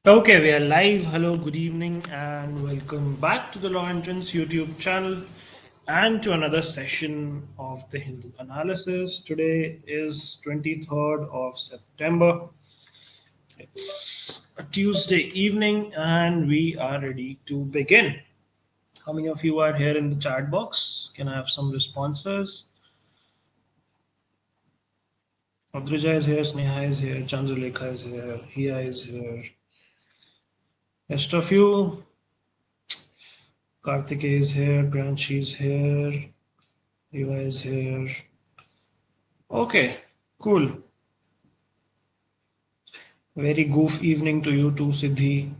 Okay, we are live. Hello, good evening, and welcome back to the Law Entrance YouTube channel and to another session of the Hindu analysis. Today is 23rd of September. It's a Tuesday evening, and we are ready to begin. How many of you are here in the chat box? Can I have some responses? Adrija is here, Sneha is here, Chandralekha is here, Hiya is here. Rest of you, Karthikeya is here, Pranshi is here, Eva is here. Okay, cool. Very goof evening to you too, Siddhi.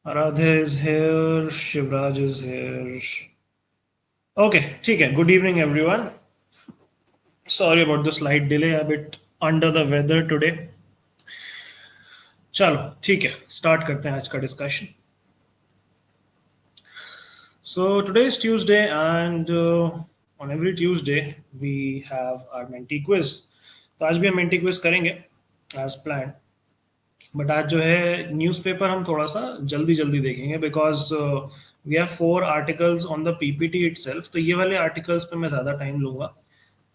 Aradhya is here, Shivraj is here. Okay, ठीक है. Good evening, everyone. Sorry about the slight delay, a bit under the weather today. चलो ठीक है, start करते हैं आज का discussion. So today is Tuesday, and on every Tuesday we have our Menti quiz. तो आज भी हम Menti quiz करेंगे as planned. बट आज जो है न्यूज़पेपर हम थोड़ा सा जल्दी जल्दी देखेंगे because we have 4 articles on the PPT itself. तो ये वाले आर्टिकल्स पे मैं ज़्यादा टाइम लूंगा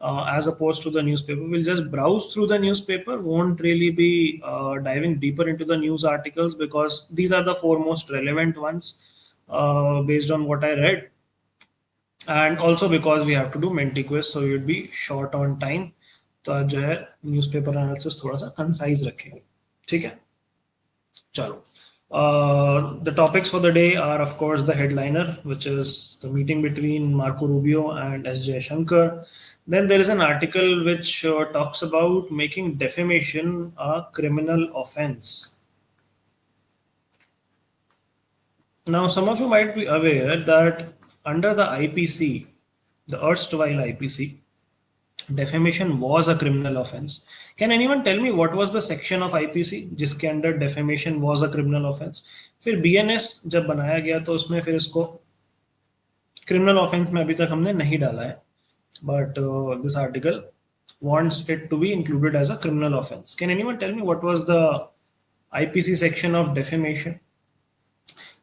as opposed to the newspaper. We'll just browse through the newspaper, won't really be diving deeper into the news articles because these are the 4 most relevant ones based on what I read. And also because we have to do Menti quiz, so we would be short on time. तो आज जो है newspaper analysis थोड़ा सा concise रखेंगे. ठीक है, चलो. The topics for the day are, of course, the headliner, which is the meeting between Marco Rubio and S. Jaishankar. Then there is an article which talks about making defamation a criminal offense. Now, some of you might be aware that under the IPC, the erstwhile IPC, defamation was a criminal offense. Can anyone tell me what was the section of IPC जिसके अंदर defamation was a criminal offense? फिर BNS जब बनाया गया तो उसमें फिर इसको criminal offense में अभी तक हमने नहीं डाला है. But this article wants it to be included as a criminal offense. Can anyone tell me what was the IPC section of defamation?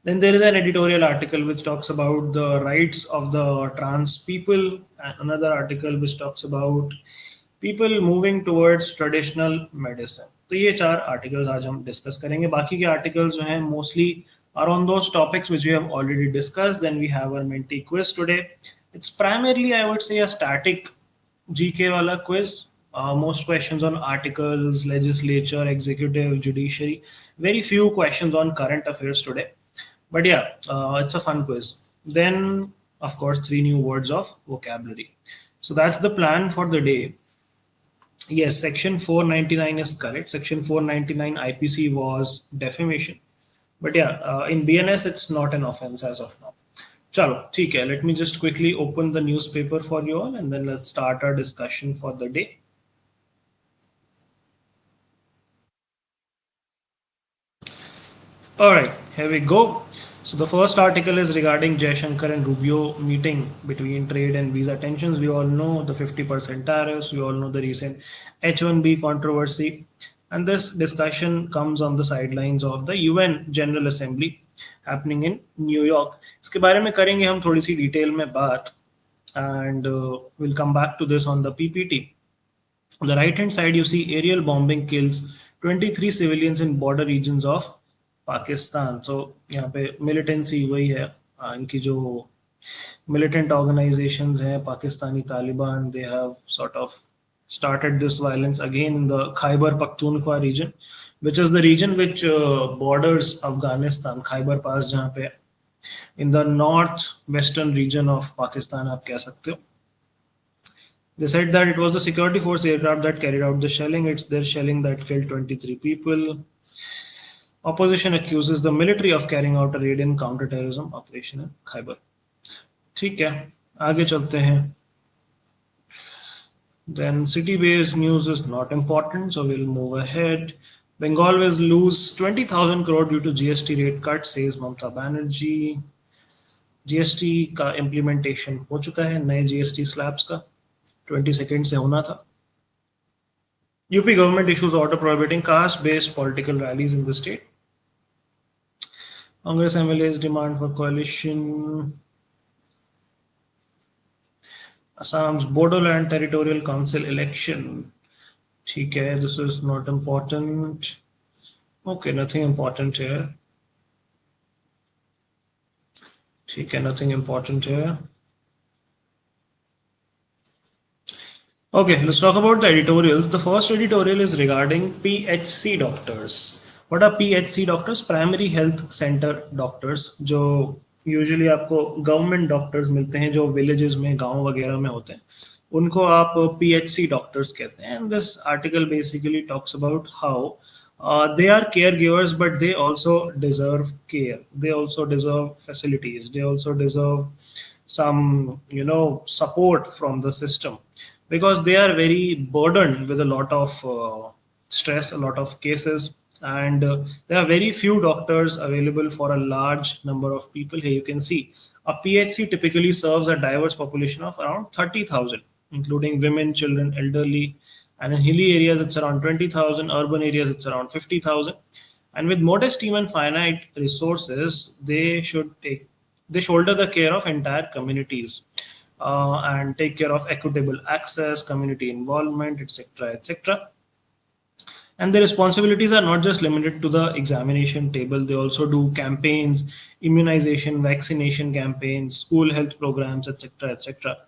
Then there is an editorial article which talks about the rights of the trans people, and another article which talks about people moving towards traditional medicine. तो ये 4 articles आज हम discuss करेंगे. बाकी के articles जो हैं mostly are on those topics which we have already discussed. Then we have our Menti quiz today. It's primarily, I would say, a static GK wala quiz. Most questions on articles, legislature, executive, judiciary. Very few questions on current affairs today. But yeah, it's a fun quiz. Then, of course, 3 new words of vocabulary. So that's the plan for the day. Yes, section 499 is correct. Section 499 IPC was defamation. But yeah, in BNS, it's not an offense as of now. Chalo, theek hai. Let me just quickly open the newspaper for you all and then let's start our discussion for the day. All right, here we go. So the first article is regarding Jaishankar and Rubio meeting between trade and visa tensions. We all know the 50% tariffs. We all know the recent H-1B controversy. And this discussion comes on the sidelines of the UN General Assembly happening in New York. इसके बारे में करेंगे हम थोड़ी सी detail में बात. And we'll come back to this on the PPT. On the right hand side, you see aerial bombing kills 23 civilians in border regions of Pakistan. सो यहाँ पे मिलिटेंसी वही है, इनकी जो militant organizations हैं Pakistani Taliban, they have sort of started this violence again in the Khyber Pakhtunkhwa region, which is the region which borders Afghanistan. Khyber Pass जहाँ पे in the northwestern region of Pakistan आप कह सकते हो. They said that it was the security force aircraft that carried out the shelling. It's their shelling that killed 23 people. Opposition accuses the military of carrying out a raid in counter-terrorism operation in Khyber. ठीक है, आगे चलते हैं. Then city-based news is not important, so we'll move ahead. Bengal will lose 20,000 crore due to GST rate cut, says Mamata Banerjee. GST का implementation हो चुका है, नए GST slabs का 22 से होना था. UP government issues order prohibiting caste-based political rallies in the state. Congress MLAs demand for coalition. Assam's Bodoland Territorial Council election. Okay, this is not important. Okay, nothing important here. Okay, nothing important here. Okay, let's talk about the editorials. The first editorial is regarding PHC doctors. What are PHC doctors? Primary Health Center doctors, जो usually आपको government doctors मिलते हैं जो villages में गांव वगैरह में होते हैं उनको आप PHC डॉक्टर्स कहते हैं and this article basically talks about how they are caregivers but they also deserve care, they also deserve facilities, they also deserve some support from the system because they are very burdened with a lot of stress, a lot of cases, and there are very few doctors available for a large number of people. Here you can see a PHC typically serves a diverse population of around 30,000, including women, children, elderly, and in hilly areas it's around 20,000, urban areas it's around 50,000. And with modest team and finite resources, they shoulder the care of entire communities and take care of equitable access, community involvement, etc., etc. And the responsibilities are not just limited to the examination table. They also do campaigns, immunization, vaccination campaigns, school health programs, etc., etc.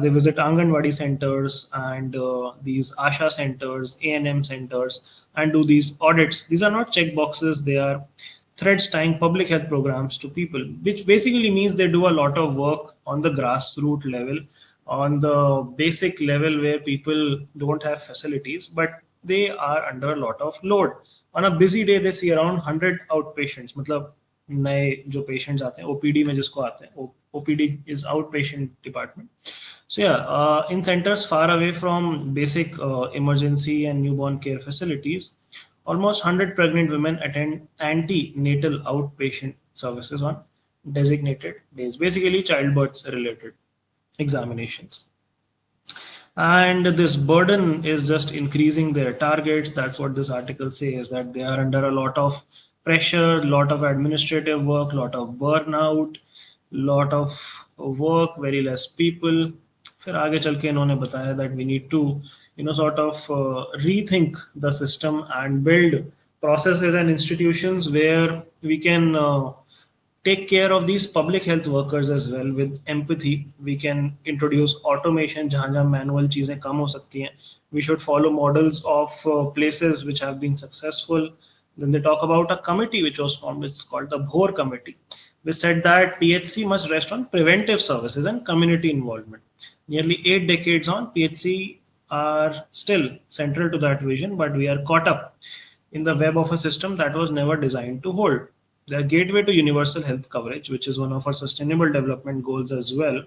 They visit Anganwadi centers and these ASHA centers, ANM centers, and do these audits. These are not check boxes, they are threads tying public health programs to people, which basically means they do a lot of work on the grassroots level, on the basic level where people don't have facilities, but they are under a lot of load. On a busy day, they see around 100 outpatients. मतलब नए जो patients आते हैं OPD में जिसको आते हैं OPD is outpatient department. So yeah, in centers far away from basic emergency and newborn care facilities, almost 100 pregnant women attend antenatal outpatient services on designated days, basically childbirths related examinations. And this burden is just increasing their targets. That's what this article says, that they are under a lot of pressure, a lot of administrative work, lot of burnout, lot of work, very less people. फिर आगे चल के इन्होंने बताया that we need to sort of rethink the system and build processes and institutions where we can take care of these public health workers as well with empathy. We can introduce automation जहाँ जहाँ manual चीजें कम हो सकती हैं. We should follow models of places which have been successful. Then they talk about a committee which was formed. It's called the Bhor Committee, which said that PHC must rest on preventive services and community involvement. Nearly 8 decades on, PHC are still central to that vision, but we are caught up in the web of a system that was never designed to hold. They are gateway to universal health coverage, which is one of our sustainable development goals as well.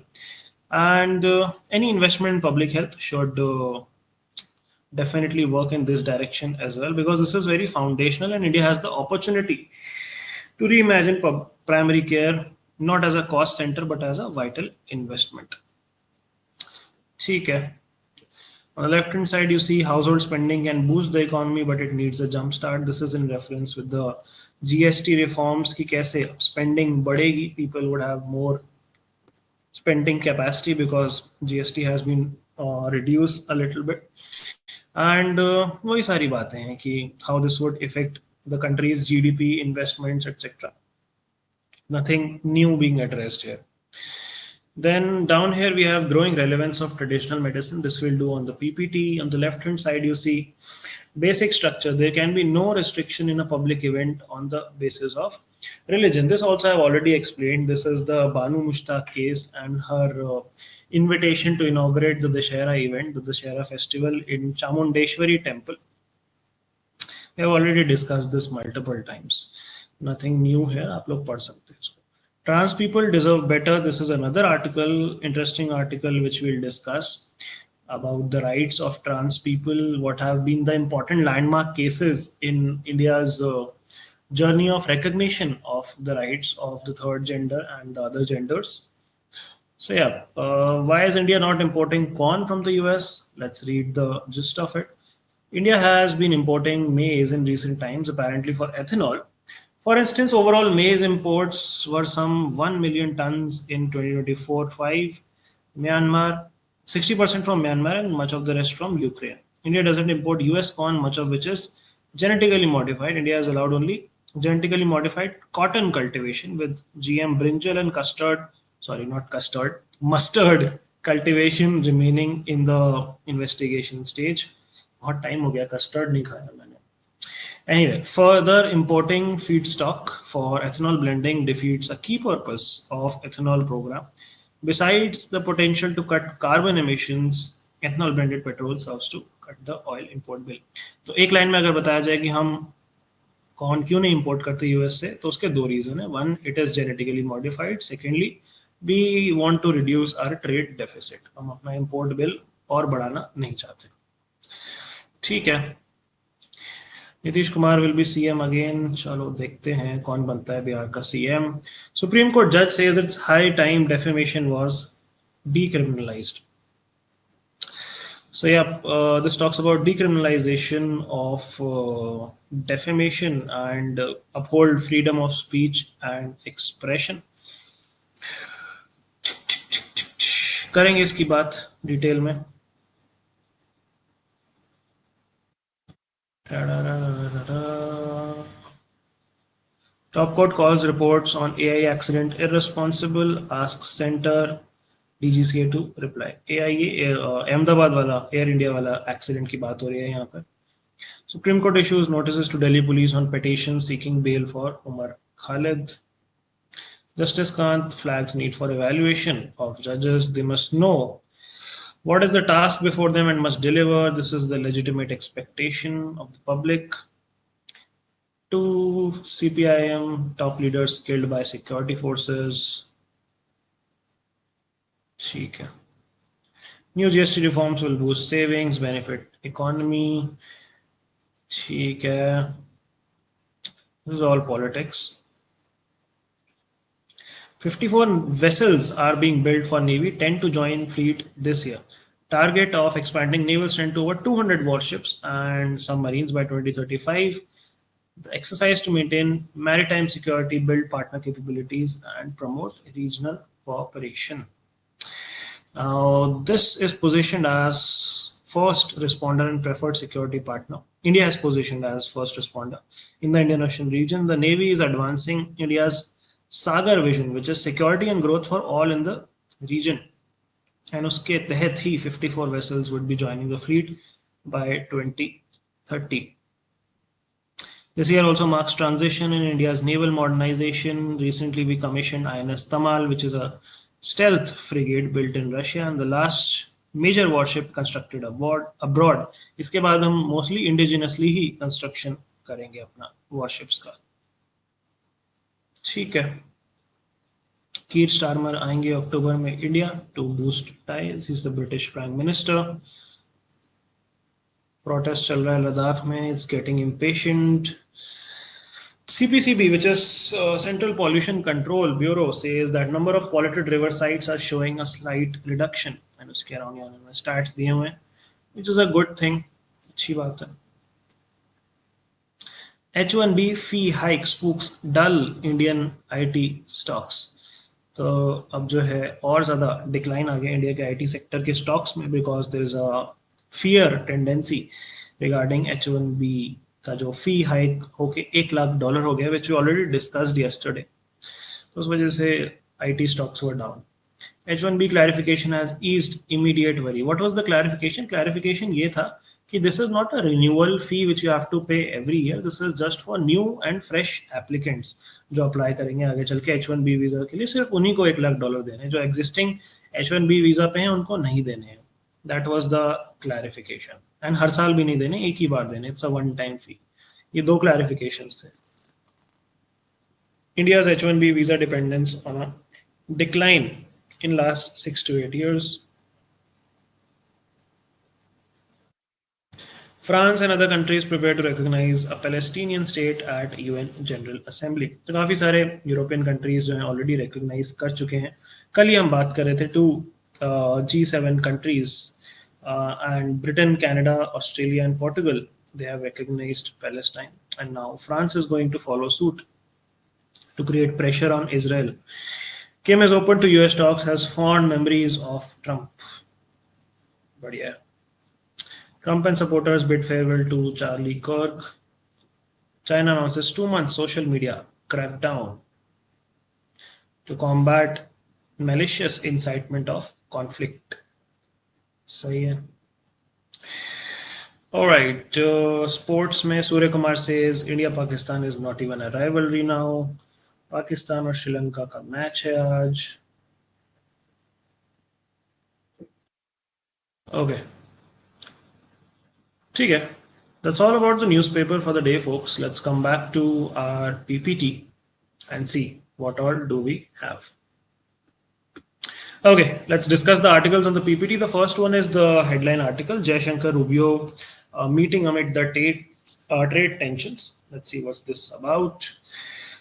And any investment in public health should definitely work in this direction as well, because this is very foundational and India has the opportunity to reimagine primary care not as a cost center but as a vital investment. ठीक है. On the left hand side, you see household spending can boost the economy, but it needs a jump start. This is in reference with the GST reforms कि कैसे spending बढ़ेगी, people would have more spending capacity because GST has been reduced a little bit. And वही सारी बातें हैं कि how this would affect the country's GDP, investments, etc. Nothing new being addressed here. Then down here we have growing relevance of traditional medicine. This we'll do on the PPT. On the left hand side you see basic structure. There can be no restriction in a public event on the basis of religion. This also I've already explained. This is the Banu Mushtaq case and her invitation to inaugurate the Dashera event, the Dashera festival in Chamundeshwari temple. We have already discussed this multiple times. Nothing new here. आप लोग पढ़ सकते हैं इसको. Trans people deserve better. This is another article, interesting article, which we'll discuss about the rights of trans people, what have been the important landmark cases in India's journey of recognition of the rights of the third gender and the other genders. So yeah, why is India not importing corn from the US? Let's read the gist of it. India has been importing maize in recent times, apparently for ethanol. For instance, overall maize imports were some 1 million tons in 2024-5. Myanmar, 60% from Myanmar and much of the rest from Ukraine. India doesn't import US corn, much of which is genetically modified. India has allowed only genetically modified cotton cultivation with GM brinjal and custard, sorry, not custard, mustard cultivation remaining in the investigation stage. बहुत time हो गया custard नहीं खाया मैंने. Anyway, further importing feedstock for ethanol blending defeats a key purpose of ethanol program. Besides the potential to cut carbon emissions, ethanol blended petrol serves to cut the oil import bill. तो एक line में अगर बताया जाए कि हम corn क्यों नहीं इंपोर्ट करते यूएस से, तो उसके दो रीजन है. One, it is genetically modified. Secondly, we want to reduce our trade deficit. हम अपना इंपोर्ट बिल और बढ़ाना नहीं चाहते. ठीक है, Nitish Kumar will be CM again. चलो देखते हैं कौन बनता है बिहार का सीएम. सुप्रीम कोर्ट जज says it's high time defamation was decriminalized. So yeah, this talks about decriminalization of defamation and uphold freedom of speech and expression. करेंगे इसकी बात डिटेल में. Top court calls reports on AI accident irresponsible, asks center DGCA to reply. AI Ahmedabad वाला air India वाला accident की बात हो रही है यहाँ पर. Supreme Court issues notices to Delhi police on petition seeking bail for Umar Khalid. Justice Kant flags need for evaluation of judges. They must know what is the task before them and must deliver. This is the legitimate expectation of the public. 2 CPIM top leaders killed by security forces. ठीक है. New GST reforms will boost savings, benefit economy. ठीक है. This is all politics. 54 vessels are being built for Navy, 10 to join fleet this year. Target of expanding naval strength to over 200 warships and submarines by 2035. The exercise to maintain maritime security, build partner capabilities, and promote regional cooperation. Now, this is positioned as first responder and preferred security partner. India is positioned as first responder in the Indian Ocean region. The Navy is advancing India's Sagar vision, which is security and growth for all in the region. And uske तहत ही 54 vessels would be joining the fleet by 2030. This year also marks transition in India's naval modernization. Recently, we commissioned INS Tamal, which is a stealth frigate built in Russia and the last major warship constructed abroad. इसके बाद हम mostly indigenously ही construction करेंगे अपना warships का. ठीक है. कीर Starmer आएंगे अक्टूबर में India to boost ties. He's the British Prime Minister. Protest चल रहा है लद्दाख में. It's getting impatient. CPCB, which is Central Pollution Control Bureau, says that number of polluted river sites are showing a slight reduction. And उसके around यहाँ में stats दिए हुए हैं, which is a good thing. अच्छी बात है. H1B fee hike spooks dull Indian IT stocks. तो अब जो है और ज़्यादा डिक्लाइन आ गया इंडिया के आईटी सेक्टर के स्टॉक्स में because there is a fear tendency regarding H1B का जो फी हाइक होके $1 लाख हो गया which we already discussed yesterday. तो उस वजह से IT stocks were down. H1B clarification has eased immediate worry. What was the clarification? Clarification ये था कि this is not a renewal fee which you have to pay every year. This is just for new and fresh applicants जो apply करेंगे आगे चल के H1B visa के लिए. सिर्फ उन्हीं को $1 लाख देने हैं. जो एग्जिस्टिंग H1B वीजा पे हैं उनको नहीं देने हैं. That was the clarification. And हर साल भी नहीं देने, एक ही बार देने. It's a one time fee. ये दो clarifications थे. India's H1B visa dependence on a decline in last 6 to 8 years. France and other countries prepare to recognize a Palestinian state at UN General Assembly. तो काफ़ी सारे European countries जो हैं already recognise कर चुके हैं. कल ही हम बात कर रहे थे to G7 countries and Britain, Canada, Australia, and Portugal, they have recognized Palestine. And now France is going to follow suit to create pressure on Israel. Kim is open to US talks, has fond memories of Trump. But yeah, Trump and supporters bid farewell to Charlie Kirk. China announces 2 month social media crackdown to combat malicious incitement of conflict. सही है. All right. Sports में Surya Kumar says India Pakistan is not even a rivalry now. Pakistan और श्रीलंका का match है आज. Okay. ठीक है. That's all about the newspaper for the day, folks. Let's come back to our PPT and see what all do we have. Okay, let's discuss the articles on the PPT. The first one is the headline article, Jaishankar Rubio meeting amid the trade tensions. Let's see what's this about.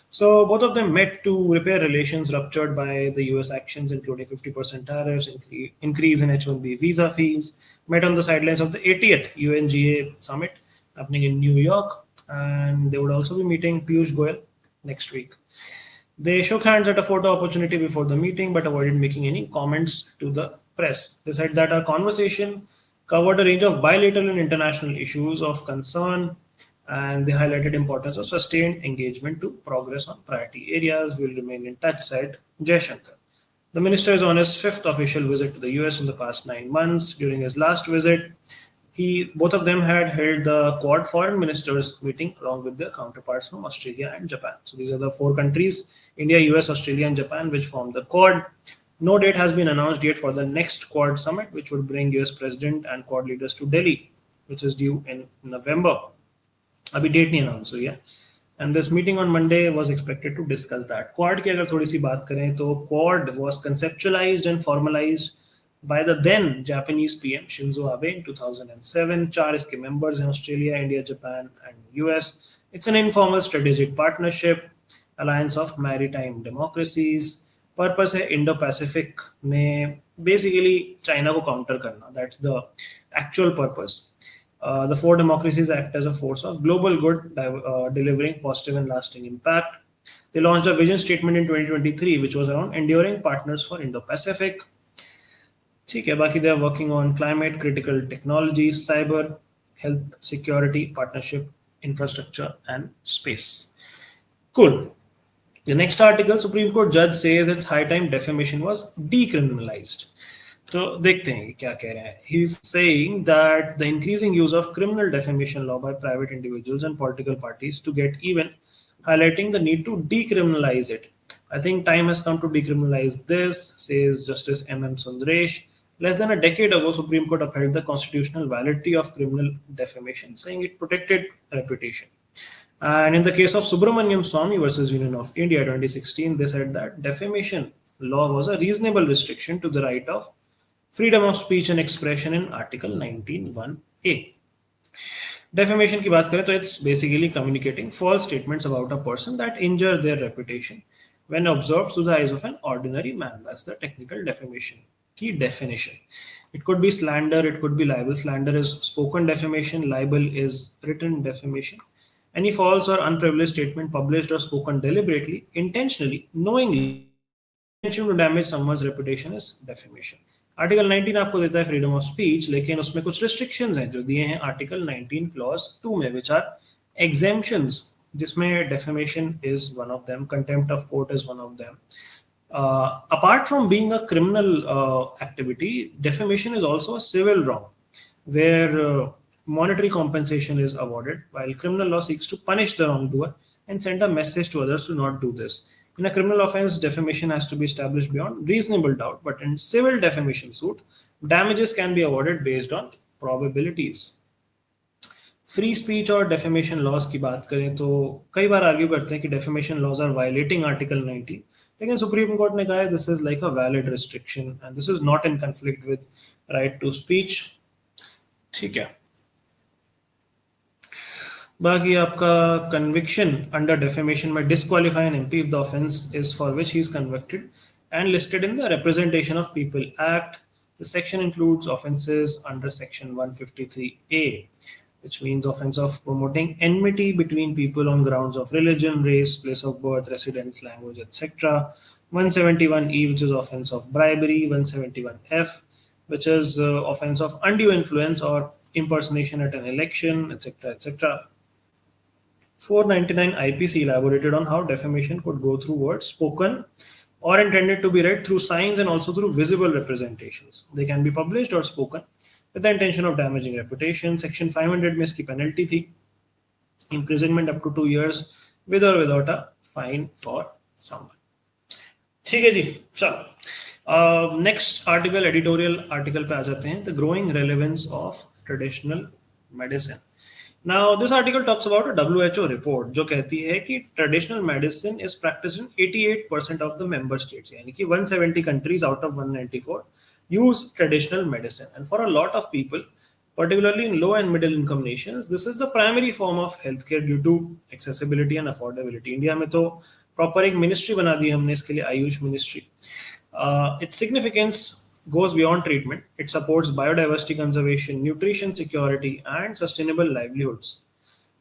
So both of them met to repair relations ruptured by the US actions, including 50% tariffs, increase in H-1B visa fees, met on the sidelines of the 80th UNGA summit happening in New York, and they would also be meeting Piyush Goyal next week. They shook hands at a photo opportunity before the meeting, but avoided making any comments to the press. They said that our conversation covered a range of bilateral and international issues of concern, and they highlighted importance of sustained engagement to progress on priority areas. We'll remain in touch, said Jaishankar. The minister is on his fifth official visit to the US in the past 9 months. During his last visit, both of them had held the Quad foreign ministers meeting along with their counterparts from Australia and Japan. So these are the 4 countries, India, US, Australia, and Japan, which form the Quad. No date has been announced yet for the next Quad summit, which would bring US President and Quad leaders to Delhi, which is due in November. अभी date नहीं announce हुई है. And this meeting on Monday was expected to discuss that. Quad की अगर थोड़ी सी बात करें तो Quad was conceptualized and formalized by the then Japanese PM Shinzo Abe in 2007. 4 इसके members हैं, Australia, India, Japan, and US. It's an informal strategic partnership, alliance of maritime democracies. Purpose है Indo-Pacific में basically China को counter करना. That's the actual purpose. The 4 democracies act as a force of global good, delivering positive and lasting impact. They launched a vision statement in 2023, which was around enduring partners for Indo-Pacific. ठीक है, बाकी they are working on climate, critical technologies, cyber, health, security, partnership, infrastructure, and space. Cool. The next article, Supreme Court judge says it's high time defamation was decriminalized. तो देखते हैं क्या कह रहे हैं. He's saying that the increasing use of criminal defamation law by private individuals and political parties to get even, highlighting the need to decriminalize it. I think time has come to decriminalize this, says Justice M.M. Sundaresh. Less than a decade ago, Supreme Court upheld the constitutional validity of criminal defamation, saying it protected reputation. And in the case of Subramaniam Swamy versus Union of India 2016, they said that defamation law was a reasonable restriction to the right of freedom of speech and expression in Article 19(1)(a). Defamation की बात करें तो it's basically communicating false statements about a person that injure their reputation when observed through the eyes of an ordinary man. That's the technical defamation की definition. It could be slander, it could be libel. Slander is spoken defamation, libel is written defamation. Any false or unprivileged statement published or spoken deliberately, intentionally, knowingly, intention to damage someone's reputation is defamation. Article 19 आपको देता है freedom of speech, लेकिन उसमें कुछ restrictions हैं जो दिए हैं आर्टिकल 19 क्लॉज 2 में, विच आर एग्जेम्पशंस, जिसमें defamation is one of them, contempt of court is one of them. Apart from being a criminal activity, defamation is also a civil wrong where monetary compensation is awarded, while criminal law seeks to punish the wrongdoer and send a message to others to not do this. In a criminal offense, defamation has to be established beyond reasonable doubt, but in civil defamation suit, damages can be awarded based on probabilities. Free speech और defamation laws की बात करें तो कई बार argue करते हैं कि defamation laws are violating article 19, लेकिन सुप्रीम कोर्ट ने कहा है this is like a valid restriction and this is not in conflict with right to speech. ठीक है, बाकी आपका conviction under defamation may disqualify an MP if the offence is for which he is convicted and listed in the Representation of People Act. The section includes offenses under Section 153A, which means offense of promoting enmity between people on grounds of religion, race, place of birth, residence, language, etc. 171E, which is offense of bribery. 171F, which is offense of undue influence or impersonation at an election, etc., etc. 499 IPC elaborated on how defamation could go through words spoken or intended to be read through signs and also through visible representations. They can be published or spoken with the intention of damaging reputation. Section 500 में इसकी penalty थी imprisonment up to 2 years with or without a fine for someone. ठीक है जी, चलो next article editorial article पे आ जाते हैं. The growing relevance of traditional medicine. Now, this article talks about a WHO report जो कहती है कि traditional medicine is practiced in 88% of the member states. यानी कि 170 countries out of 194 use traditional medicine. And for a lot of people, particularly in low and middle income nations, this is the primary form of healthcare due to accessibility and affordability. India में तो proper एक ministry बना दी हमने इसके लिए, Ayush ministry. Its significance goes beyond treatment. It supports biodiversity conservation, nutrition security, and sustainable livelihoods.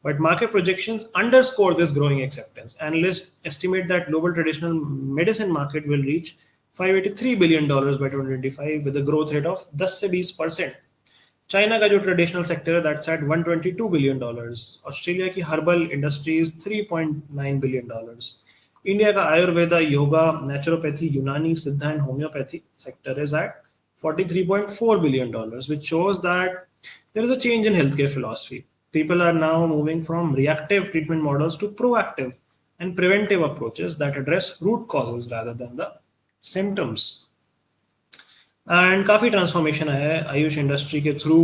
But market projections underscore this growing acceptance. Analysts estimate that global traditional medicine market will reach $583 billion by 2025 with a growth rate of 10 से 20%. China का जो traditional sector है that's eight $122 billion. Australia की herbal industries $3.9 billion. India का Ayurveda, yoga, naturopathy, यूनानी, सिद्धा and homeopathy sector is at $43.4 billion, which shows that there is a change in healthcare philosophy. People are now moving from reactive treatment models to proactive and preventive approaches that address root causes rather than the symptoms. And काफी transformation है Ayush industry के through.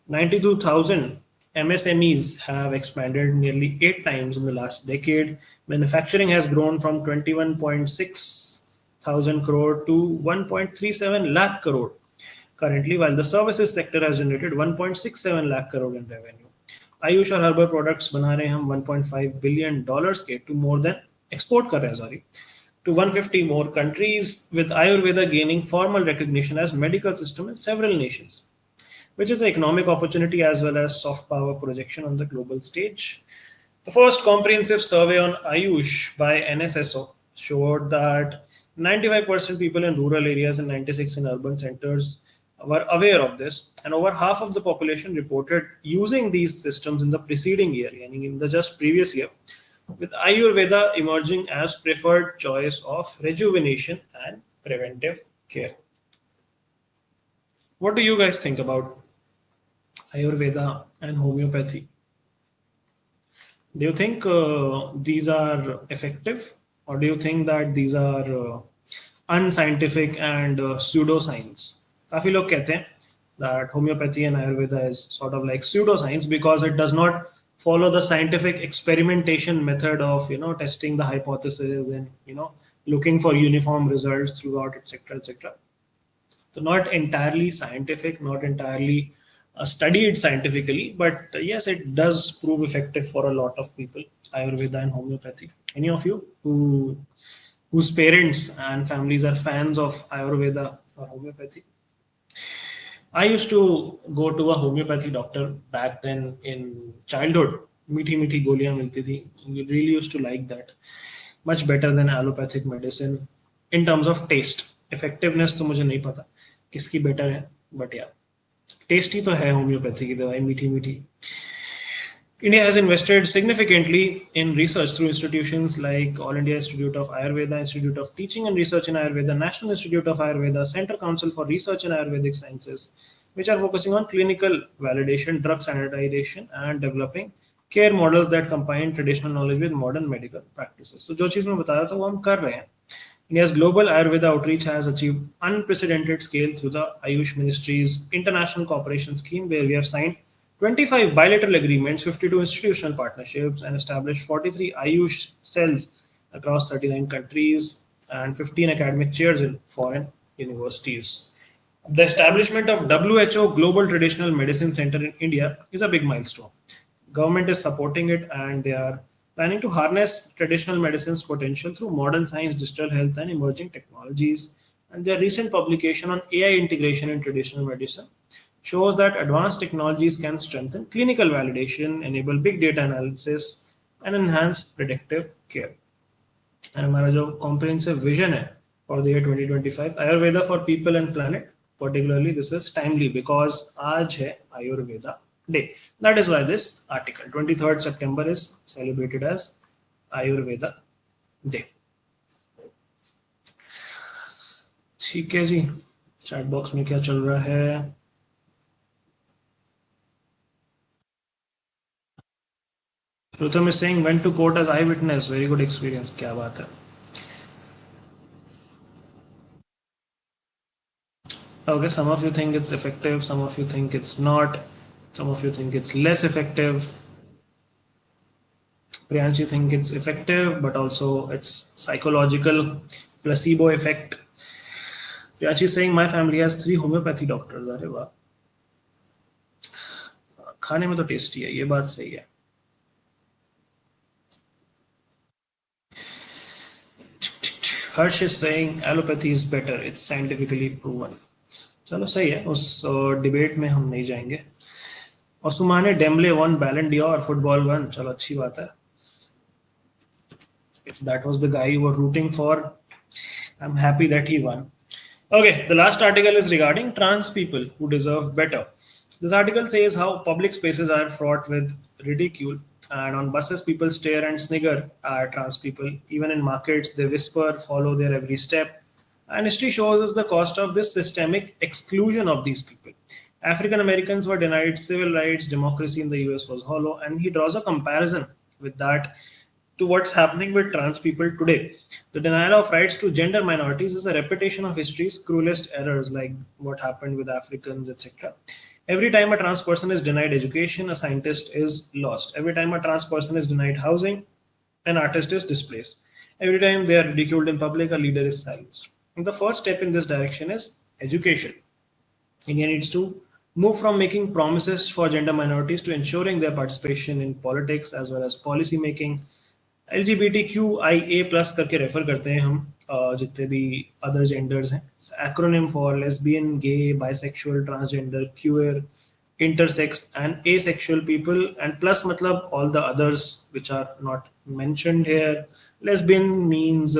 92,000 MSMEs have expanded nearly 8 times in the last decade. Manufacturing has grown from 21.6 thousand crore to 1.37 lakh crore currently, while the services sector has generated 1.67 lakh crore in revenue. Ayush और herbal products बना रहे हैं हम $1.5 billion के to more than export कर रहे हैं, sorry, to 150 more countries, with Ayurveda gaining formal recognition as medical system in several nations, which is an economic opportunity as well as soft power projection on the global stage. The first comprehensive survey on Ayush by NSSO showed that 95% people in rural areas and 96% in urban centers were aware of this, and over half of the population reported using these systems in the preceding year, meaning in the just previous year, with Ayurveda emerging as preferred choice of rejuvenation and preventive care. What do you guys think about Ayurveda and homeopathy? Do you think these are effective, or do you think that these are unscientific and pseudoscience? काफी लोग कहते हैं that homeopathy and Ayurveda is sort of like pseudoscience because it does not follow the scientific experimentation method of testing the hypothesis and looking for uniform results throughout, etc., etc. So not entirely scientific, not entirely studied scientifically, but yes, it does prove effective for a lot of people, Ayurveda and homeopathy. Any of you whose parents and families are fans of Ayurveda or homeopathy? I used to go to a homeopathy doctor back then in childhood. मीठी मीठी गोलियां मिलती थी. We really used to like that. Much better than allopathic medicine in terms of taste. Effectiveness तो मुझे नहीं पता किसकी better है, but yeah, tasty तो है homeopathy की दवाई, मीठी मीठी. India has invested significantly in research through institutions like All India Institute of Ayurveda, Institute of Teaching and Research in Ayurveda, National Institute of Ayurveda, Center Council for Research in Ayurvedic Sciences, which are focusing on clinical validation, drug standardization, and developing care models that combine traditional knowledge with modern medical practices. So, जो चीज़ मैं बता रहा था वो हम कर रहे हैं. India's global Ayurveda outreach has achieved unprecedented scale through the Ayush Ministry's international cooperation scheme, where we have signed 25 bilateral agreements, 52 institutional partnerships, and established 43 Ayush cells across 39 countries and 15 academic chairs in foreign universities. The establishment of WHO Global Traditional Medicine Center in India is a big milestone. Government is supporting it, and they are planning to harness traditional medicine's potential through modern science, digital health, and emerging technologies. And their recent publication on AI integration in traditional medicine shows that advanced technologies can strengthen clinical validation, enable big data analysis, and enhance predictive care. And हमारा जो comprehensive vision है for the year 2025 Ayurveda for people and planet, particularly this is timely because आज है Ayurveda Day. That is why this article 23rd September is celebrated as Ayurveda Day. ठीक है जी, chat box में क्या चल रहा है? Rutham is saying went to court as eyewitness. Very good experience. क्या बात है? Okay, some of you think it's effective, some of you think it's not, some of you think it's less effective. Priyanshi think it's effective, but also it's psychological placebo effect. Priyanshi is saying my family has 3 homeopathy doctors. अरे वाह, खाने में तो tasty है, ये बात सही है. Harsh is saying allopathy is better. It's scientifically proven. चलो सही है, उस डिबेट में हम नहीं जाएंगे. और सुमाने डेम्बले वन बैलन डियोर फुटबॉल वन, चलो अच्छी बात है. If that was the guy you were rooting for, I'm happy that he won. Okay, the last article is regarding trans people who deserve better. This article says how public spaces are fraught with ridicule, and on buses people stare and snigger at trans people. Even in markets, they whisper, follow their every step. And history shows us the cost of this systemic exclusion of these people. African Americans were denied civil rights, democracy in the US was hollow, and he draws a comparison with that to what's happening with trans people today. The denial of rights to gender minorities is a repetition of history's cruelest errors, like what happened with Africans, etc. Every time a trans person is denied education, a scientist is lost. Every time a trans person is denied housing, an artist is displaced. Every time they are ridiculed in public, a leader is silenced. And the first step in this direction is education. India needs to move from making promises for gender minorities to ensuring their participation in politics as well as policy making. LGBTQIA+ करके रेफर करते हैं हम जितने भी other genders हैं. Acronym for lesbian, gay, bisexual, transgender, queer, intersex and asexual people, and plus matlab all the others which are not mentioned here. Lesbian means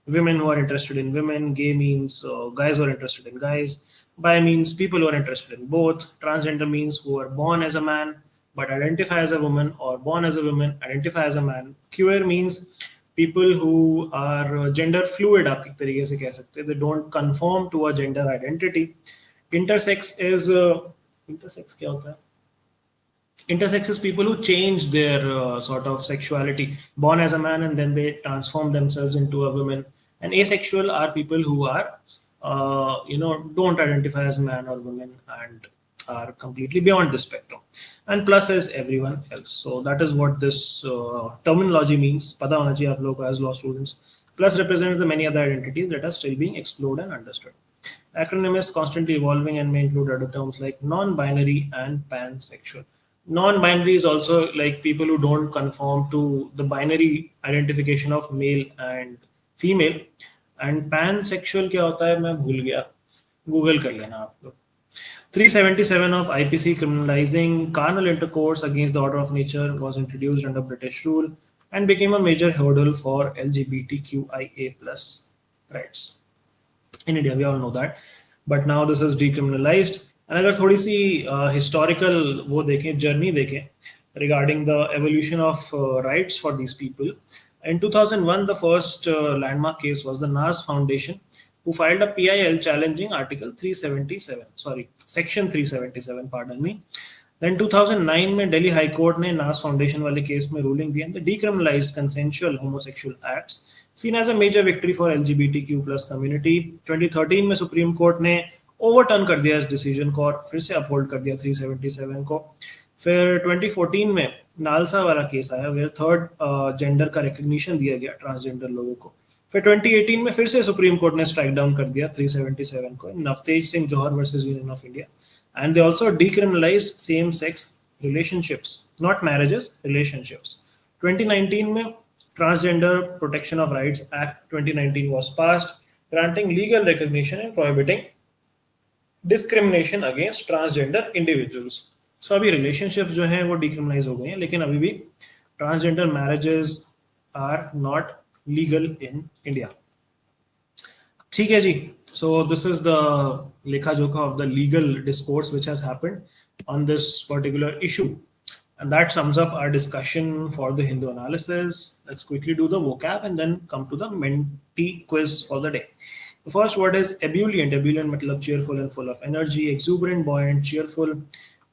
women who are interested in women, gay means guys who are interested in guys, bi means people who are interested in both, transgender means who are born as a man but identify as a woman, or born as a woman identify as a man. Queer means people who are gender fluid, आप एक तरीके से कह सकते हैं, they don't conform to a gender identity. Intersex is intersex क्या होता है? Intersex is people who change their sort of sexuality, born as a man and then they transform themselves into a woman. And asexual are people who are don't identify as man or woman and are completely beyond the spectrum. And plus is everyone else. So that is what this terminology means. Pata hona chahiye aap log ko as law students. Plus represents the many other identities that are still being explored and understood. Acronym is constantly evolving and may include other terms like non-binary and pansexual. Non-binary is also like people who don't conform to the binary identification of male and female. And pansexual क्या होता है मैं भूल गया, Google कर लेना आप लोग. 377 of IPC criminalizing carnal intercourse against the order of nature was introduced under British rule and became a major hurdle for LGBTQIA+ rights. In India, we all know that, but now this is decriminalized. And अगर थोड़ी सी historical वो देखें, journey देखें regarding the evolution of rights for these people. In 2001, the first landmark case was the NAS Foundation, who filed a PIL challenging Article 377, Section 377, pardon me. Then 2009 में Delhi High Court ने NAS Foundation वाले case में ruling दिया, and the decriminalized consensual homosexual acts, seen as a major victory for LGBTQ+ community. 2013 में Supreme Court ने overturn कर दिया इस decision को और फिर से uphold कर दिया 377 को. फिर 2014 में नालसा वाला केस आया, where third gender का recognition दिया गया transgender लोगों को. फिर 2018 में फिर से सुप्रीम कोर्ट ने स्ट्राइक डाउन कर दिया 377 को, Navtej Singh Johar versus union of India. And they also decriminalized same-sex relationships, not marriages, relationships. 2019 में Transgender Protection of Rights Act 2019 was passed. granting legal recognition and prohibiting discrimination against transgender individuals. So अभी relationships जो हैं वो decriminalise हो गए हैं, लेकिन अभी भी transgender marriages are not legal in India. ठीक है जी. सो दिस इज द लेखा जोखा of the legal discourse which has happened on this particular issue. And that sums up our discussion for the Hindu analysis. Let's quickly do the vocab and then come to the Menti quiz for the day. The first word is ebullient. Ebullient matlab cheerful and full of energy. Exuberant, buoyant, cheerful,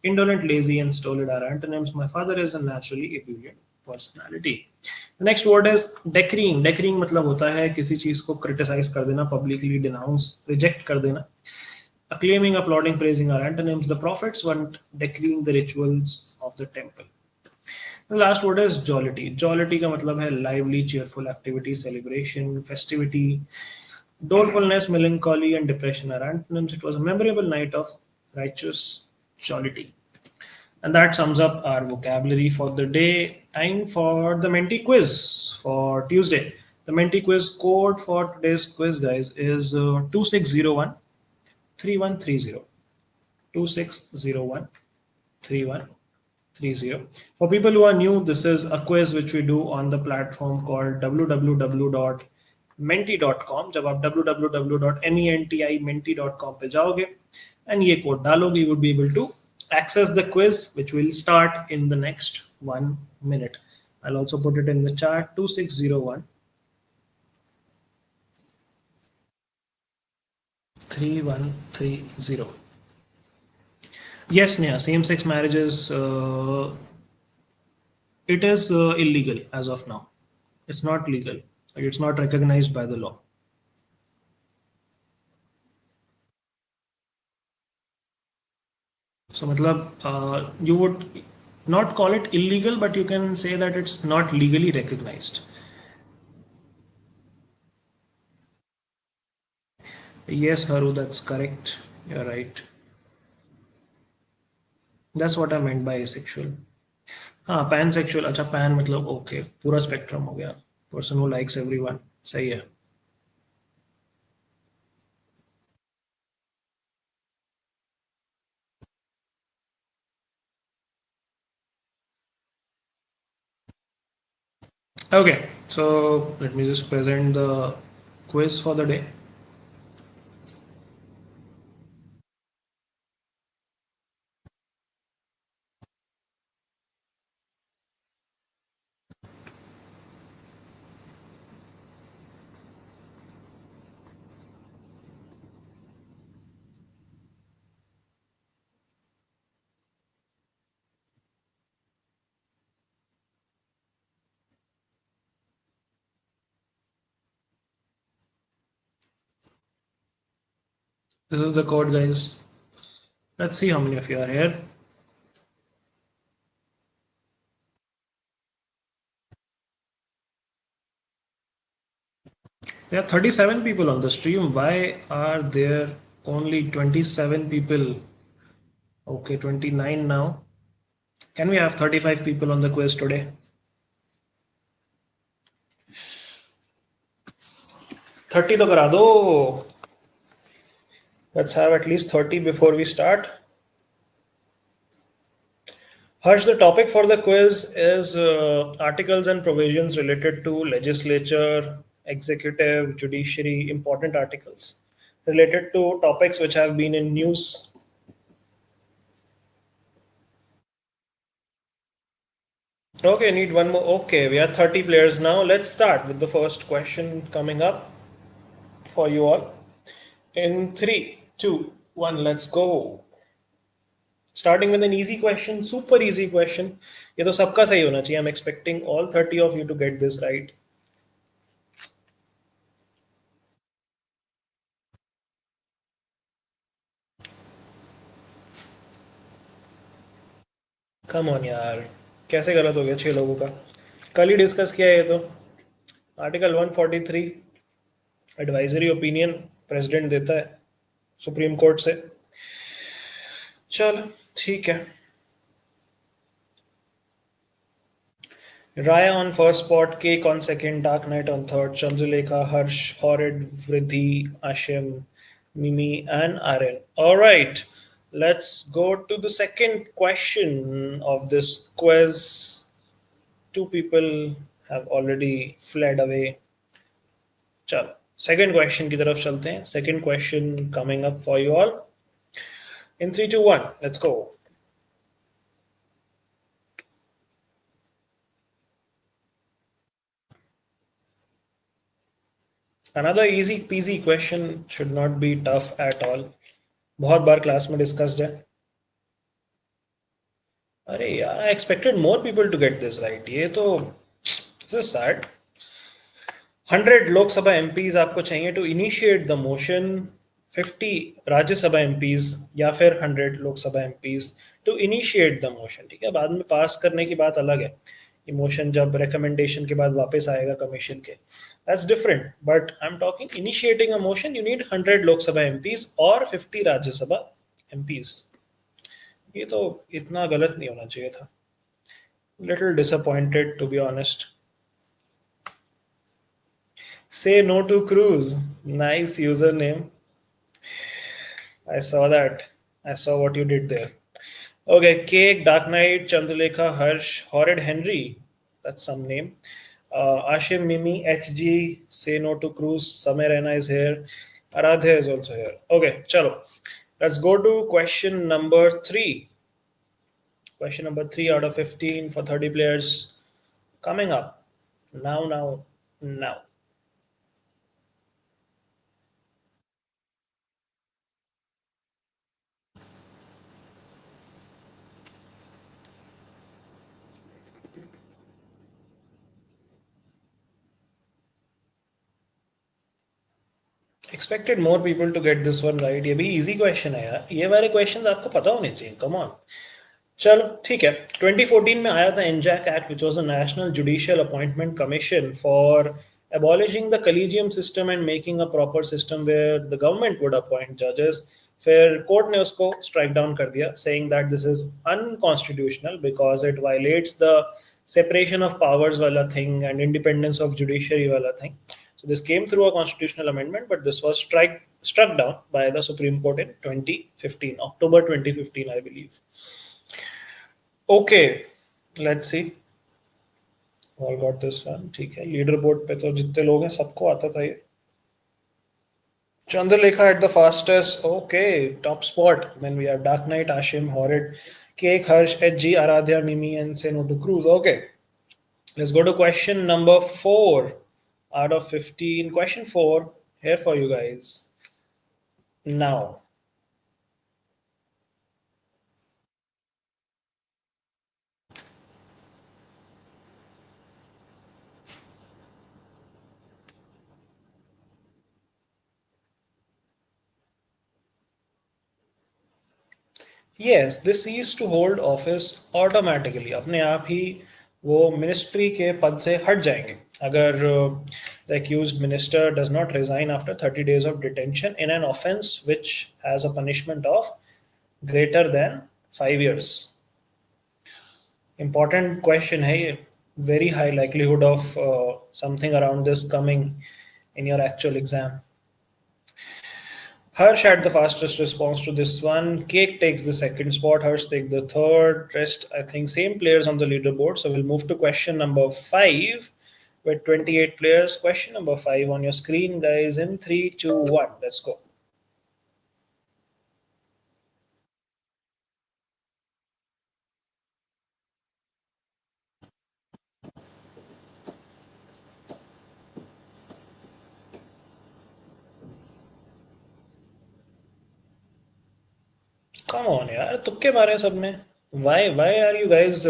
indolent, lazy, and stolid are antonyms. My father is a naturally ebullient personality. The next word is decreeing. Decreeing matlab hota hai किसी चीज को criticize कर देना, publicly denounce, reject कर देना. Acclaiming, applauding, praising are antonyms. The prophets weren't decreeing the rituals of the temple. The last word is jollity. Jollity का मतलब है lively, cheerful activity, celebration, festivity. Dolefulness, melancholy, and depression are antonyms. It was a memorable night of righteous jollity. And that sums up our vocabulary for the day. Time for the Menti quiz for Tuesday. The Menti quiz code for today's quiz, guys, is 2601 3130. 2601 3130. For people who are new, this is a quiz which we do on the platform called www.menti.com. जब आप www.menti.com पे जाओगे and ये code डालोगे, you would be able to access the quiz which will start in the next 1 minute. I'll also put it in the chat. 2601 3130. Yes, Neha, same-sex marriages, it is illegal as of now. It's not legal. Like, it's not recognized by the law. So, matlab, you would not call it illegal, but you can say that it's not legally recognized. Yes, Haru, that's correct. You're right. That's what I meant by asexual. हाँ, pansexual. अच्छा, pan मतलब okay, पूरा spectrum हो गया. Person who likes everyone. सही है. Okay, so let me just present the quiz for the day. This is the code, guys. Let's see how many of you are here. There are 37 people on the stream. Why are there only 27 people? Okay, 29 now. Can we have 35 people on the quiz today? 30 तो करा दो. Let's have at least 30 before we start. Harsh, the topic for the quiz is articles and provisions related to legislature, executive, judiciary, important articles related to topics which have been in news. Okay, need one more. Okay, we are 30 players now. Let's start with the first question coming up for you all. In 3, 2, 1, let's go. Starting with an easy question, super easy question. ये तो सबका सही होना चाहिए. I'm expecting all 30 of you to get this right. Come on यार, कैसे गलत हो गया 6 लोगों का. कल ही डिस्कस किया है ये तो. आर्टिकल 143 एडवाइजरी ओपिनियन प्रेसिडेंट देता है सुप्रीम कोर्ट से. चल ठीक है. Raya on first spot, Cake on second, Dark Knight on third, Chandralekha, Harsh, Horrid, Vridhi, Ashim, Mimi, and Aaron. All right, let's go to the second question of this quiz. Two people have already fled away. चलो second question की तरफ चलते हैं. Second question coming up for you all in 3, 2, 1. Let's go. Another easy peasy question, should not be tough at all. बहुत बार class में discussed है. अरे यार, I expected more people to get this right. ये तो सैड. 100 लोकसभा एमपीज आपको चाहिए to initiate the motion. 50 Rajya Sabha MPs या फिर 100 Lok Sabha MPs to initiate the motion. ठीक है, बाद में पास करने की बात अलग है. इमोशन जब रिकमेंडेशन के बाद वापस आएगा कमीशन के, that's different. But I am talking initiating a motion, you need 100 Lok Sabha MPs और 50 राज्यसभा एमपीज. ये तो इतना गलत नहीं होना चाहिए था. Little disappointed to be honest. Say no to cruise. Nice username. I saw that. I saw what you did there. Okay, Cake, Dark Knight, Chandralekha, Harsh, Horrid Henry. That's some name. Ashim, Mimi, HG, Say no to cruise. Samir Rana is here. Aradhya is also here. Okay, chalo. Let's go to question number 3. Question number 3 out of 15 for 30 players. Coming up. Now. Expected more people to get this one right. ये भी easy question है यार. ये वाले question आपको पता होने चाहिए. Come on. चलो ठीक है. 2014 में आया था एनजैक act, which was the national judicial appointment commission for abolishing the collegium system and making a proper system where the government would appoint judges. फिर कोर्ट ने उसको स्ट्राइक डाउन कर दिया, saying that this is unconstitutional because it violates the separation of powers wala thing and independence of judiciary wala thing. So this came through a constitutional amendment, but this was struck down by the Supreme Court in 2015, October 2015, I believe. Okay, let's see. All got this one. ठीक है. Leader board पे तो जितने लोग हैं सबको आता था ये. Chandralekha at the fastest. Okay, top spot. Then we have Dark Knight, Ashim, Horrid, Cake, Harsh, HG, Aradhya, Mimi, and Say No to Cruise. Okay, let's go to question number 4 out of 15. Question 4 here for you guys. Now, yes, this ceased to hold office automatically. अपने आप ही वो ministry के पद से हट जाएंगे अगर the accused minister does not resign after 30 days of detention in an offense which has a punishment of greater than 5 years. Important question है ये. Very high likelihood of something around this coming in your actual exam. Harsh had the fastest response to this one. Cake takes the second spot. Harsh takes the third. Rest, I think, same players on the leaderboard. So we'll move to question number 5 with 28 players. Question number 5 on your screen, guys, in 3, 2, 1. Let's go. Come on, यार, तुक्के मारे सबने. Why are you guys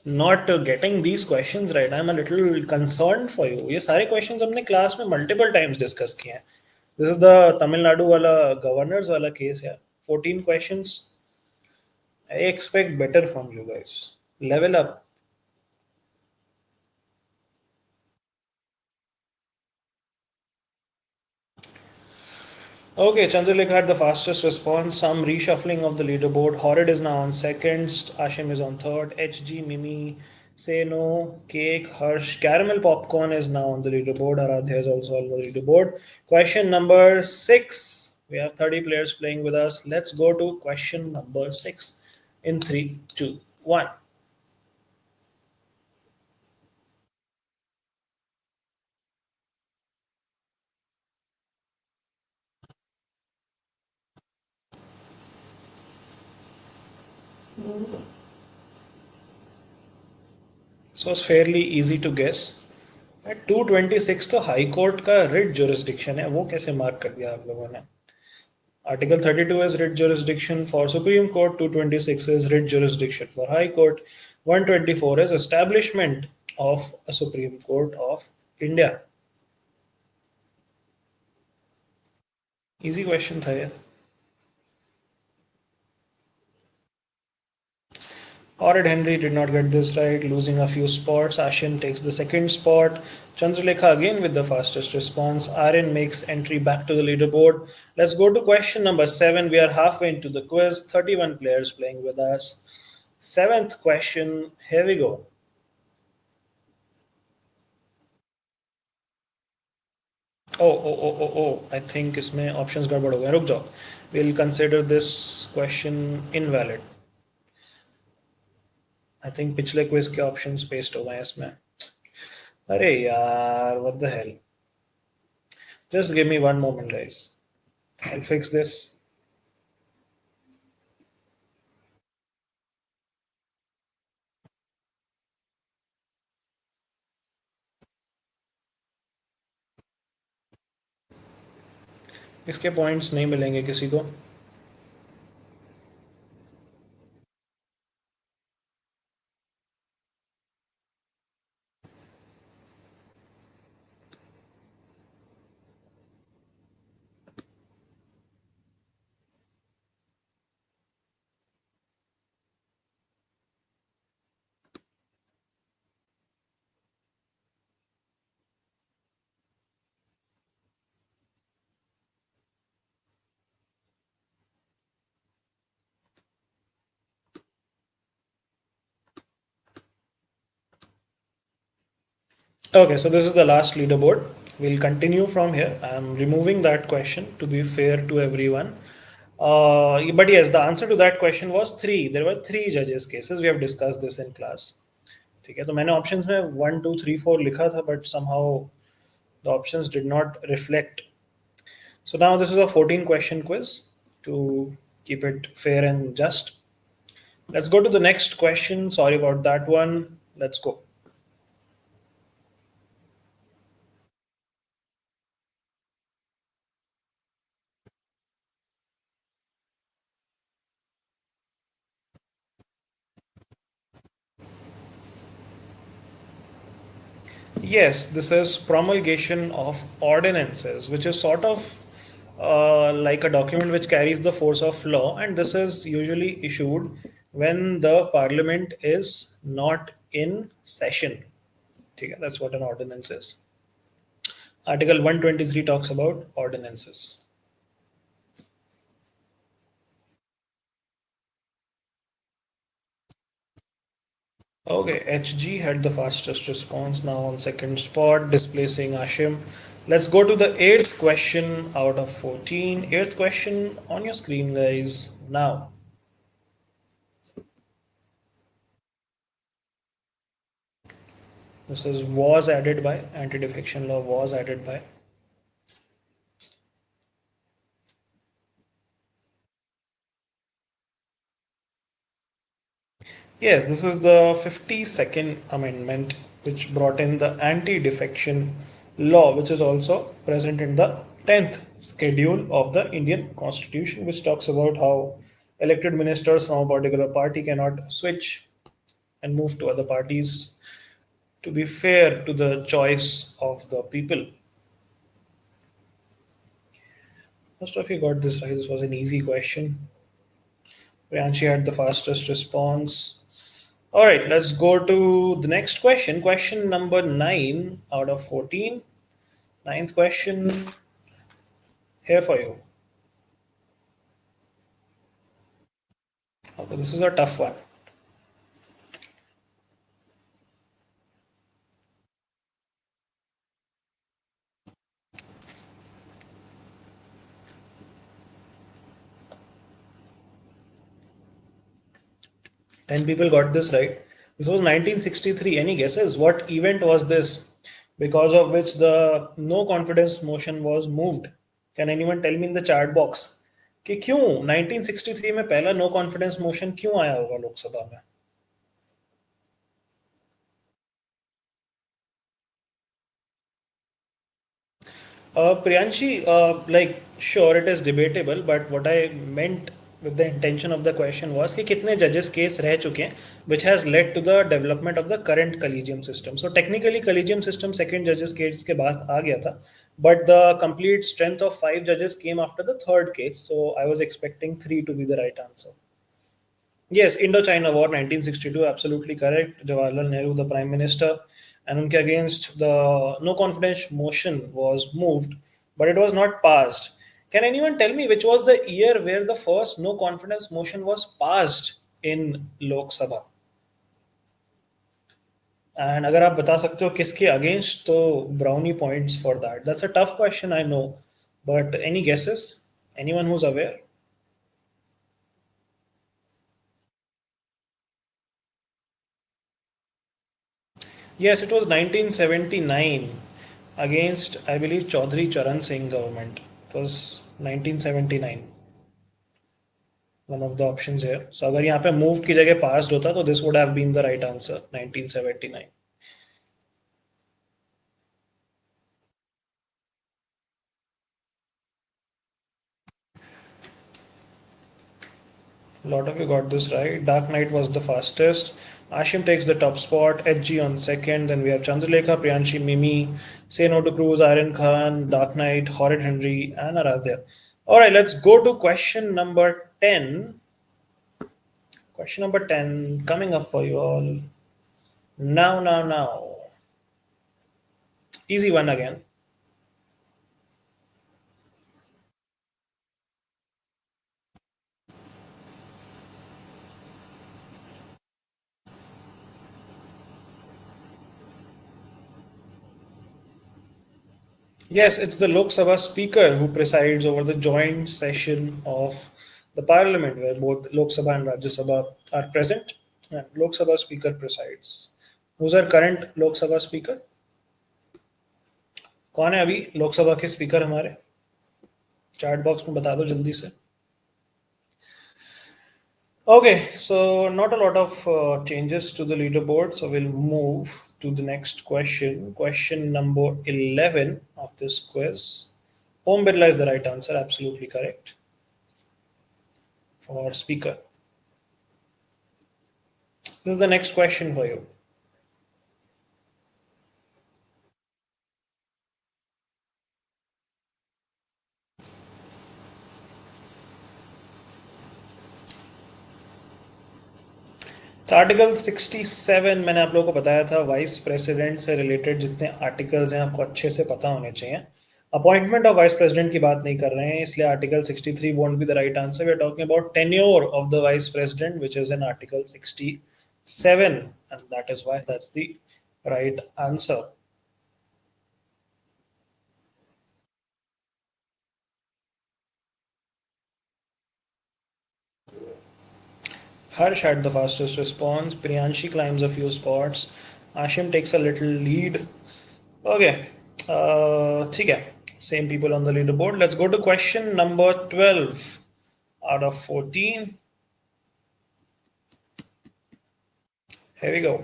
not getting these questions right? I'm a little concerned for you. ये सारे questions हमने class में multiple times discuss किए हैं. This is the Tamil Nadu वाला governors वाला case यार. 14 questions. I expect better from you guys. Level up. Okay, Chandralekha had the fastest response. Some reshuffling of the leaderboard. Horrid is now on second. Ashim is on third. HG, Mimi, Say no. Cake, Harsh. Caramel popcorn is now on the leaderboard. Aradhya is also on the leaderboard. Question number six. We have 30 players playing with us. Let's go to question number six in three, two, one. This was fairly easy to guess. At 226 तो high court का writ jurisdiction है, वो कैसे mark कर दिया आप लोगों ने? Article 32 is writ jurisdiction for Supreme Court, 226 is writ jurisdiction for High Court, 124 is establishment of a Supreme Court of India. Easy question था ये. Horrid Henry did not get this right, losing a few spots. Ashin takes the second spot. Chandralekha again with the fastest response. Aryan makes entry back to the leaderboard. Let's go to question number seven. We are halfway into the quiz. 31 players playing with us. Seventh question. Here we go. I think इसमें options गड़बड़ हो गए. रुक जाओ. We'll consider this question invalid. I think पिछले quiz के options paste हो गए हैं इसमें. अरे यार, what the hell? Just give me one moment, guys. I'll fix this. इसके points नहीं मिलेंगे किसी को. Okay, so this is the last leaderboard. We'll continue from here. I'm removing that question to be fair to everyone. But yes, the answer to that question was three. There were three judges cases. We have discussed this in class. ठीक है, तो मैंने options में 1 2 3 4 लिखा था, but somehow the options did not reflect. So now this is a 14 question quiz to keep it fair and just. Let's go to the next question. Sorry about that one. Let's go. Yes, this is promulgation of ordinances, which is sort of like a document which carries the force of law, and this is usually issued when the parliament is not in session. Okay, that's what an ordinance is. Article 123 talks about ordinances. Okay, HG had the fastest response, now on second spot, displacing Ashim. Let's go to the eighth question out of 14. Eighth question on your screen, guys, now. This is was added by, anti-defection law was added by. Yes, this is the 52nd Amendment, which brought in the anti-defection law, which is also present in the 10th schedule of the Indian Constitution, which talks about how elected ministers from a particular party cannot switch and move to other parties to be fair to the choice of the people. Most of you got this right. This was an easy question. Priyanshi had the fastest response. All right, let's go to the next question. Question number 9 out of 14. Ninth question here for you. Okay, this is a tough one. 10 people got this right. This was 1963. Any guesses? What event was this because of which the no confidence motion was moved? Can anyone tell me in the chat box कि क्यों 1963 में पहला no confidence motion क्यों आया होगा लोकसभा में? Priyanshi, like, sure, it is debatable, but what I meant with the intention of the question was कि कितने judges case रह चुके हैं, which has led to the development of the current collegium system. So technically, collegium system second judges case के बाद आ गया था, but the complete strength of 5 judges came after the third case. So I was expecting three to be the right answer. Yes, Indo-China War 1962, absolutely correct. Jawaharlal Nehru, the Prime Minister, and unke against the no confidence motion was moved, but it was not passed. Can anyone tell me which was the year where the first no confidence motion was passed in Lok Sabha? And अगर आप बता सकते हो किसके against तो brownie points for that. That's a tough question, I know, but any guesses? Anyone who's aware? Yes, it was 1979 against, I believe, Chaudhry Charan Singh government. It was 1979, one of the options here. So अगर यहाँ पे moved की जगह passed होता तो this would have been the right answer, 1979. A lot of you got this right. Dark Knight was the fastest. Ashim takes the top spot. HG on second. Then we have Chandralekha, Priyanshi, Mimi, Say No to Cruise, Iron Khan, Dark Knight, Horrid Henry, and Aradhya. All right, let's go to question number 10. Question number 10 coming up for you all. Now. Easy one again. Yes, it's the Lok Sabha Speaker who presides over the joint session of the Parliament, where both Lok Sabha and Rajya Sabha are present, and Lok Sabha Speaker presides. Who's our current Lok Sabha Speaker? कौन है अभी लोकसभा के speaker हमारे? Chat box में बता दो जल्दी से. Okay, so not a lot of changes to the leaderboard, so we'll move to the next question. Question number 11 of this quiz. Om Birla is the right answer, absolutely correct for speaker. This is the next question for you. Article 67 मैंने आप लोगों को बताया था vice president से related जितने articles हैं आपको अच्छे से पता होने चाहिए. अपॉइंटमेंट ऑफ वाइस प्रेसिडेंट की बात नहीं कर रहे हैं, इसलिए article 63 won't be the right answer. We are talking about tenure of the vice president which is in article 67 and that is why that's the right answer. Harsh had the fastest response. Priyanshi climbs a few spots. Ashim takes a little lead. Okay. ठीक है. Same people on the leaderboard. Let's go to question number 12 out of 14. Here we go.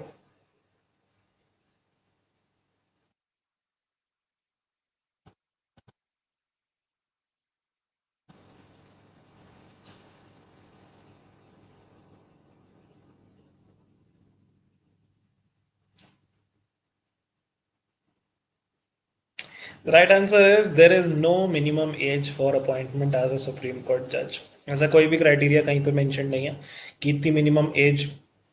The right answer is there is no minimum age for appointment as a Supreme Court judge. ऐसा कोई भी criteria कहीं पे mention नहीं है कि इतनी minimum age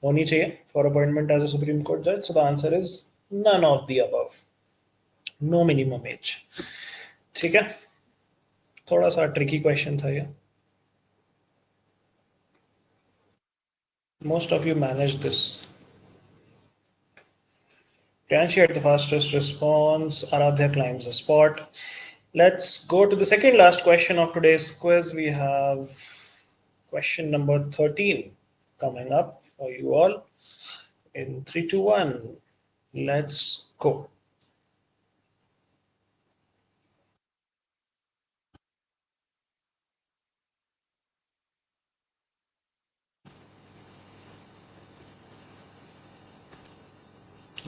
होनी चाहिए for appointment as a supreme court जज. So the answer is none of the above. No minimum age. ठीक है, थोड़ा सा ट्रिकी क्वेश्चन था ये. Most of you managed this. Priyanshi had the fastest response. Aradhya climbs the spot. Let's go to the second last question of today's quiz. We have question number 13. coming up for you all in 3, 2, 1. Let's go.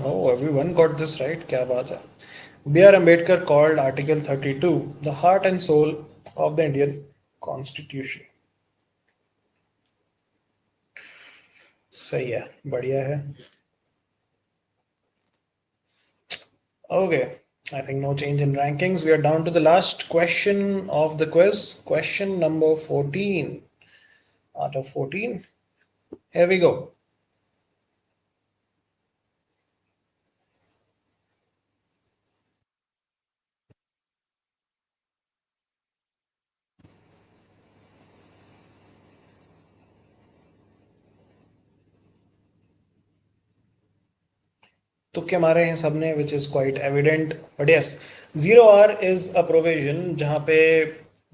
Oh, everyone got this right. क्या बात है? B.R. Ambedkar called Article 32 the heart and soul of the Indian Constitution. सही है, बढ़िया है. Okay, I think no change in rankings. We are down to the last question of the quiz. Question number 14 out of 14. Here we go. तुक्के मारे हैं सबने, which is quite evident. But yes, 0R is a provision जहाँ पे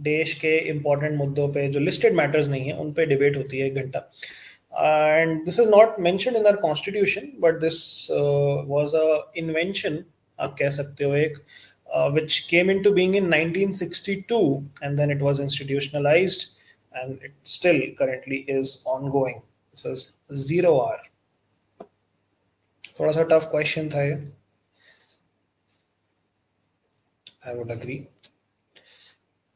देश के important मुद्दों पे जो listed matters नहीं है उन पे debate होती है 1 घंटा. And this is not mentioned in our constitution, but this was a invention, आप कह सकते हो एक, which came into being in 1962 and then it was institutionalized and it still currently is ongoing. So it's 0R. थोड़ा सा tough question था ये, I would agree.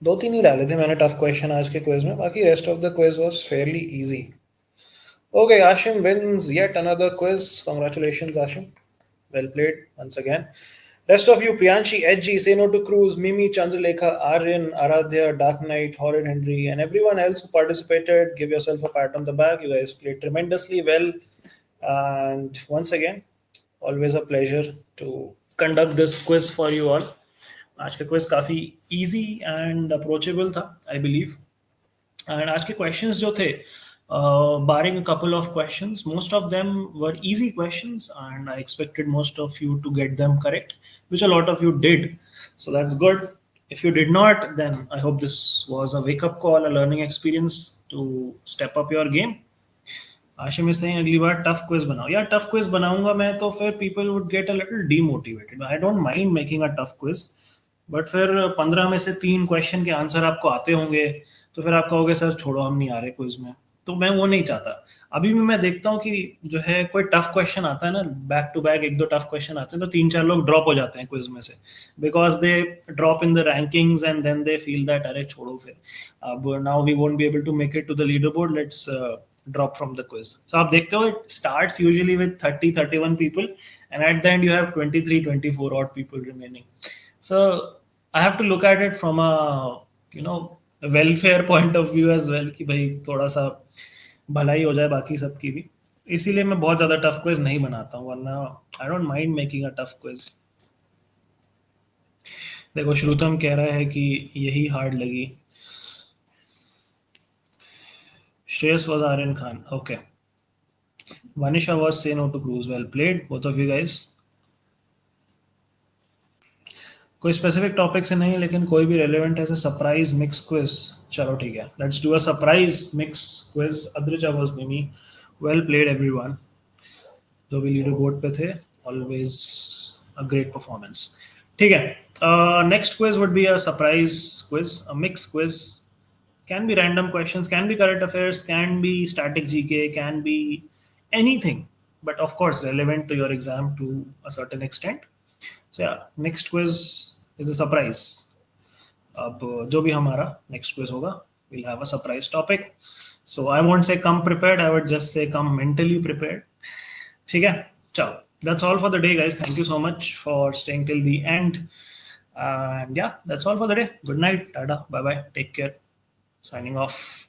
2-3 ही डाले थे मैंने टफ क्वेश्चन आज के क्विज में, बाकी rest of the quiz was fairly easy. Okay, Ashim wins yet another quiz. Congratulations, Ashim. Well played once again. Rest of you, Priyanshi, Edgy, Say No to Cruise, Mimi, Chandralekha, Aryan, Aradhya, Dark Knight, Horrid Henry, and everyone else who participated, give yourself a pat on the back. You guys played tremendously well. And once again, always a pleasure to conduct this quiz for you all. आज का quiz काफ़ी easy and approachable था, I believe. And आज के questions जो थे, barring a couple of questions, most of them were easy questions and I expected most of you to get them correct, which a lot of you did. So that's good. If you did not, then I hope this was a wake-up call, a learning experience to step up your game. Ashim is saying अगली बार tough quiz बनाओ. यार tough quiz बनाऊंगा मैं तो फिर people would get a little demotivated. I don't mind making a tough quiz, but फिर 15 में से 3 क्वेश्चन के आंसर आपको आते होंगे तो फिर आप कहोगे सर छोड़ो हम नहीं आ रहे क्विज में. तो मैं वो नहीं चाहता. अभी भी मैं देखता हूँ कि जो है कोई टफ क्वेश्चन आता है ना, back to back 1-2 tough question आते हैं तो 3-4 लोग ड्रॉप हो जाते हैं क्विज में से, because they drop in the rankings and then they feel that अरे छोड़ो फिर, अब now we won't be able to make it to the leaderboard, let's drop from the quiz. So आप देखते हो it starts usually with 30-31 people and at the end you have 23-24 odd people remaining. So I have to look at it from a welfare point of view as well कि भाई थोड़ा सा भलाई हो जाए बाकी सबकी भी. इसीलिए मैं बहुत ज़्यादा टफ क्विज नहीं बनाता हूँ, वरना I don't mind making a tough quiz. देखो श्रुतम कह रहा है कि यही हार्ड लगी. Shreyas was Aryan Khan. Okay. Vanisha was Say No to Cruise. Well played, both of you guys. कोई स्पेसिफिक टॉपिक से नहीं, लेकिन कोई भी रेलेवेंट है सरप्राइज मिक्स क्विज. चलो ठीक है, let's do a surprise mix quiz. Adrija was Mimi. Well played everyone. जो भी लीडर बोर्ड पे थे, ऑलवेज अ ग्रेट परफॉर्मेंस. ठीक है, next quiz would be a surprise quiz, a mix quiz. Can be random questions, can be current affairs, can be static GK, can be anything, but of course relevant to your exam to a certain extent. So yeah, next quiz is a surprise. अब जो भी हमारा next quiz होगा, we'll have a surprise topic. So I won't say come prepared, I would just say come mentally prepared. ठीक है, चलो. That's all for the day, guys. Thank you so much for staying till the end. And yeah, that's all for the day. Good night, tada, bye bye, take care. Signing off.